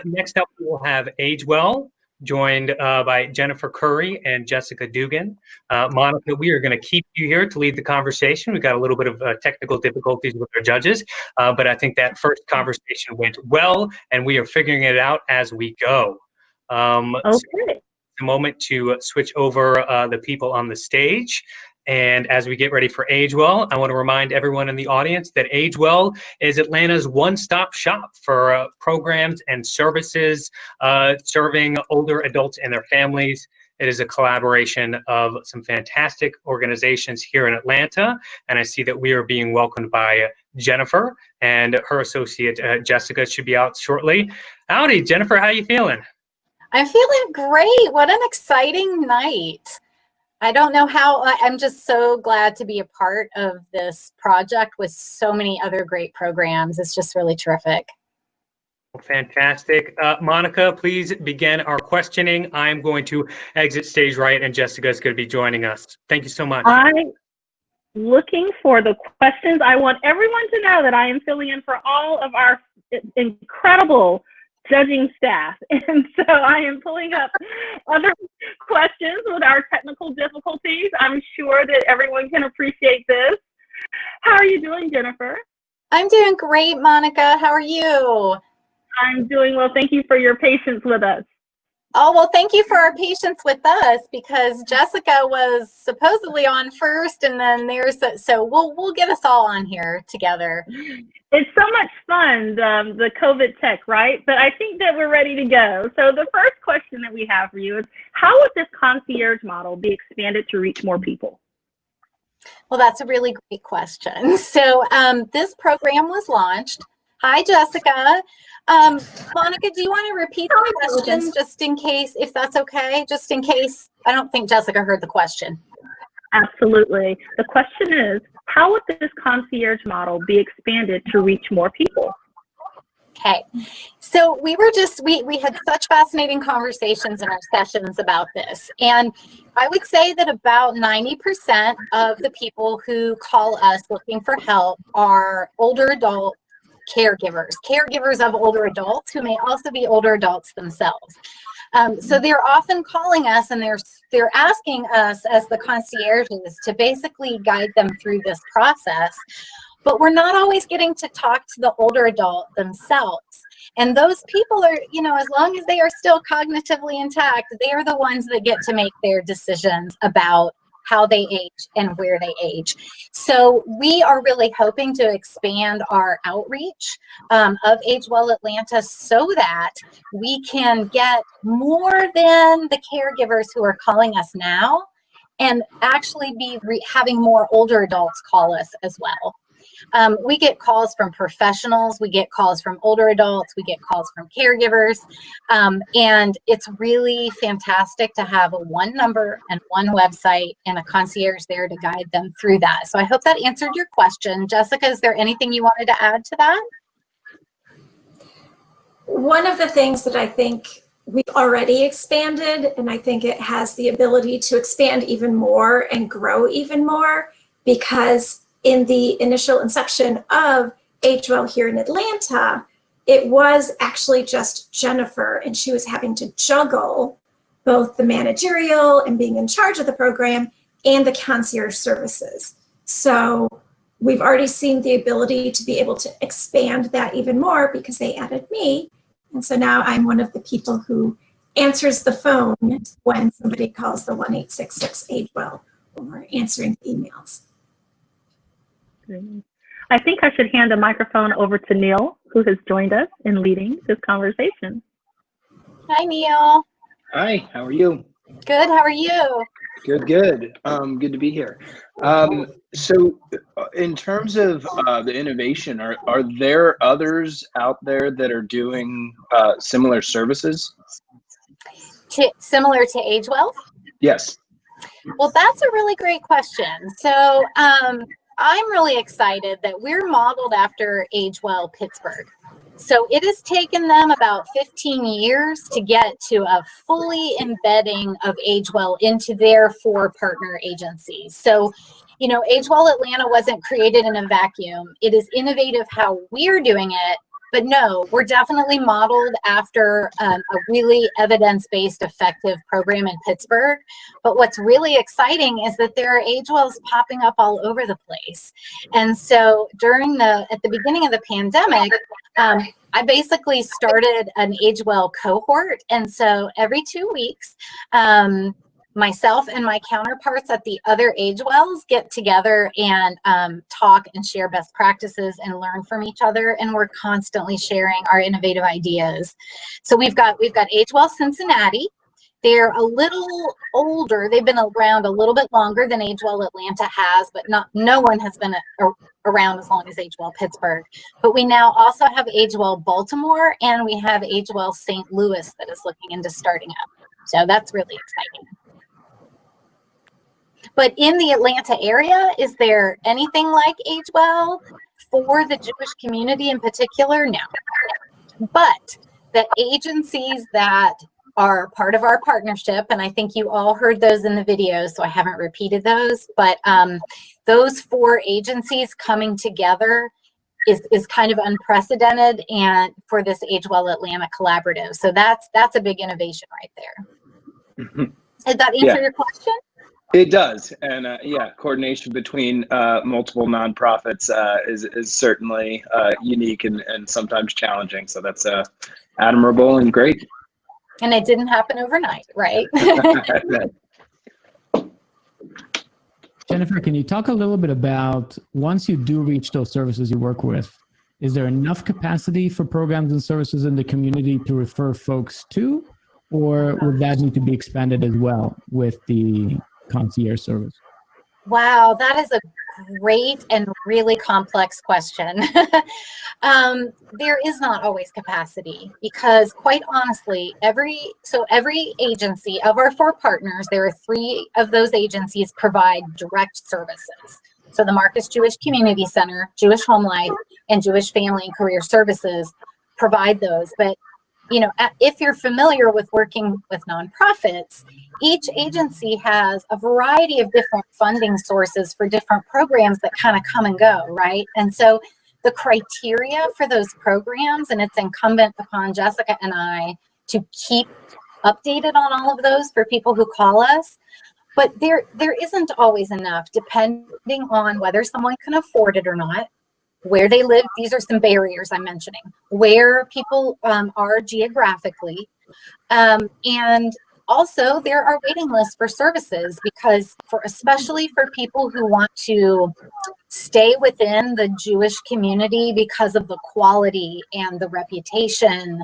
Next up, we will have AgeWell, joined by Jennifer Curry and Jessica Dugan. Monica, we are going to keep you here to lead the conversation. We got a little bit of technical difficulties with our judges, but I think that first conversation went well, and we are figuring it out as we go. Okay. So a moment to switch over the people on the stage. And as we get ready for AgeWell, I want to remind everyone in the audience that AgeWell is Atlanta's one-stop shop for programs and services serving older adults and their families. It is a collaboration of some fantastic organizations here in Atlanta, and I see that we are being welcomed by Jennifer, and her associate Jessica should be out shortly. Howdy, Jennifer, how you feeling? I'm feeling great. What an exciting night. I don't know how, I'm just so glad to be a part of this project with so many other great programs. It's just really terrific. Fantastic. Monica, please begin our questioning. I'm going to exit stage right, and Jessica is going to be joining us. Thank you so much. I'm looking for the questions. I want everyone to know that I am filling in for all of our incredible judging staff, and so I am pulling up other questions with our technical difficulties. I'm sure that everyone can appreciate this. How are you doing, Jennifer? I'm doing great, Monica. How are you? I'm doing well. Thank you for your patience with us. Oh, well, thank you for our patience with us, because Jessica was supposedly on first, and then so we'll get us all on here together. It's so much fun, the COVID tech, right? But I think that we're ready to go. So the first question that we have for you is, how would this concierge model be expanded to reach more people? Well, that's a really great question. So this program was launched. Hi, Jessica. Monica, do you want to repeat the question just in case, if that's okay? Just in case, I don't think Jessica heard the question. Absolutely. The question is, how would this concierge model be expanded to reach more people? Okay, so we had such fascinating conversations in our sessions about this, and I would say that about 90% of the people who call us looking for help are older adult caregivers of older adults who may also be older adults themselves. So they're often calling us, and they're asking us as the concierges to basically guide them through this process, but we're not always getting to talk to the older adult themselves. And those people are, as long as they are still cognitively intact, they are the ones that get to make their decisions about how they age and where they age. So we are really hoping to expand our outreach of AgeWell Atlanta so that we can get more than the caregivers who are calling us now, and actually be having more older adults call us as well. We get calls from professionals, we get calls from older adults, we get calls from caregivers, and it's really fantastic to have a one number and one website and a concierge there to guide them through that. So I hope that answered your question. Jessica, is there anything you wanted to add to that? One of the things that I think we've already expanded, and I think it has the ability to expand even more and grow even more, because in the initial inception of AgeWell here in Atlanta, it was actually just Jennifer, and she was having to juggle both the managerial and being in charge of the program and the concierge services. So we've already seen the ability to be able to expand that even more because they added me. And so now I'm one of the people who answers the phone when somebody calls the 1-866 AgeWell, or answering emails. I think I should hand the microphone over to Neil, who has joined us in leading this conversation. Hi, Neil. Hi, how are you? Good, how are you? Good, good. Good to be here. So in terms of the innovation, are there others out there that are doing similar services? Similar to AgeWell? Yes. Well, that's a really great question. So I'm really excited that we're modeled after AgeWell Pittsburgh. So it has taken them about 15 years to get to a fully embedding of AgeWell into their 4 partner agencies. So, AgeWell Atlanta wasn't created in a vacuum. It is innovative how we're doing it, But no, we're definitely modeled after a really evidence-based effective program in Pittsburgh. But what's really exciting is that there are AgeWells popping up all over the place. And so at the beginning of the pandemic, I basically started an AgeWell cohort. And so every 2 weeks, myself and my counterparts at the other AgeWells get together and talk and share best practices and learn from each other. And we're constantly sharing our innovative ideas. So we've got AgeWell Cincinnati. They're a little older. They've been around a little bit longer than AgeWell Atlanta has, but no one has been around as long as AgeWell Pittsburgh. But we now also have AgeWell Baltimore, and we have AgeWell St. Louis that is looking into starting up. So that's really exciting. But in the Atlanta area, is there anything like AgeWell for the Jewish community in particular? No. But the agencies that are part of our partnership, and I think you all heard those in the videos, so I haven't repeated those, but those 4 agencies coming together is kind of unprecedented, and for this AgeWell Atlanta collaborative. So that's a big innovation right there. Did that answer your question? It does, and yeah, coordination between multiple nonprofits is certainly unique and sometimes challenging. So that's admirable and great. And it didn't happen overnight, right? Jennifer, can you talk a little bit about, once you do reach those services you work with, is there enough capacity for programs and services in the community to refer folks to, or would that need to be expanded as well with the concierge service? Wow, that is a great and really complex question. There is not always capacity because, quite honestly, every agency of our 4 partners, there are 3 of those agencies provide direct services. So the Marcus Jewish Community Center, Jewish Home Life, and Jewish Family and Career Services provide those. But you know, if you're familiar with working with nonprofits, each agency has a variety of different funding sources for different programs that kind of come and go, right? And so the criteria for those programs, and it's incumbent upon Jessica and I to keep updated on all of those for people who call us, but there isn't always enough depending on whether someone can afford it or not, where they live. These are some barriers I'm mentioning, where people are geographically, and also there are waiting lists for services, because especially for people who want to stay within the Jewish community because of the quality and the reputation,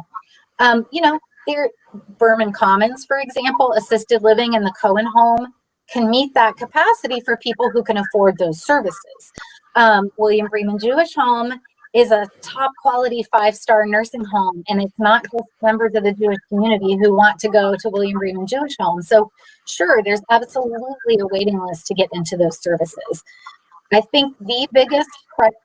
Berman Commons, for example, assisted living in the Cohen home can meet that capacity for people who can afford those services. William Bremen Jewish Home is a top quality 5-star nursing home, and it's not just members of the Jewish community who want to go to William Bremen Jewish Home. So sure, there's absolutely a waiting list to get into those services. I think the biggest,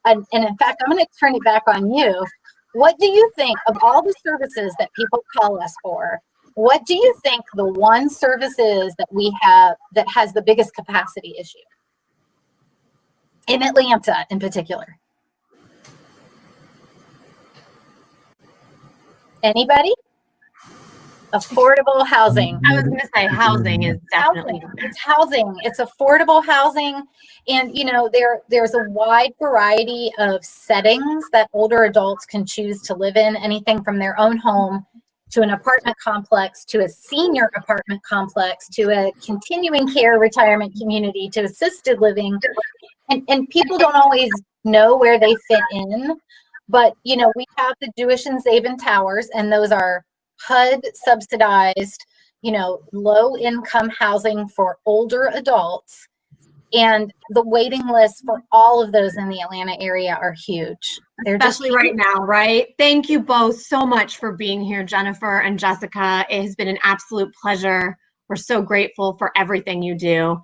and in fact, I'm going to turn it back on you. What do you think of all the services that people call us for? What do you think the one service is that we have that has the biggest capacity issue? In Atlanta in particular. Anybody? Affordable housing. I was going to say housing is definitely. It's housing. It's affordable housing. And, there's a wide variety of settings that older adults can choose to live in, anything from their own home to an apartment complex, to a senior apartment complex, to a continuing care retirement community, to assisted living. And people don't always know where they fit in, but, we have the Jewish and Zabin Towers, and those are HUD subsidized, low income housing for older adults. And the waiting lists for all of those in the Atlanta area are huge. They're especially right now, right? Thank you both so much for being here, Jennifer and Jessica. It has been an absolute pleasure. We're so grateful for everything you do.